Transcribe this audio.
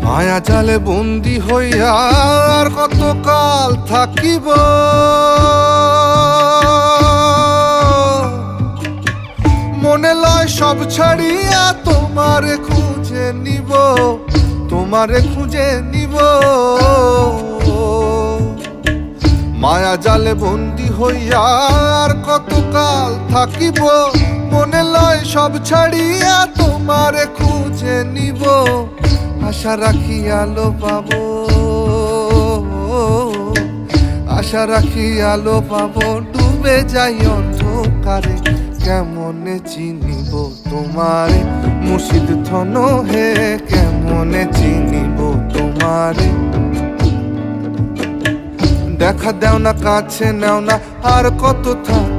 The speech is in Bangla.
মায়া জালে বন্দি হইয়া আর কতকাল থাকিব, মনে লয় সব ছাড়িয়া তোমারে খুঁজে নিব, তোমারে খুঁজে নিব। মায়া জালে বন্দি হইয়া আর কতকাল থাকিব, মনে লয় সব ছাড়িয়া তোমারে খুঁজে নিব। আশা রাখি আলো পাবো, আশা রাখি আলো পাবো, ডুবে যাই অন্ধকারে কেমনে চিনিব তোমারে মুর্শিদ থন হে, কেমনে চিনিব তোমারে। দেখা দেও না, কাছে নেও না, আর কত থাকি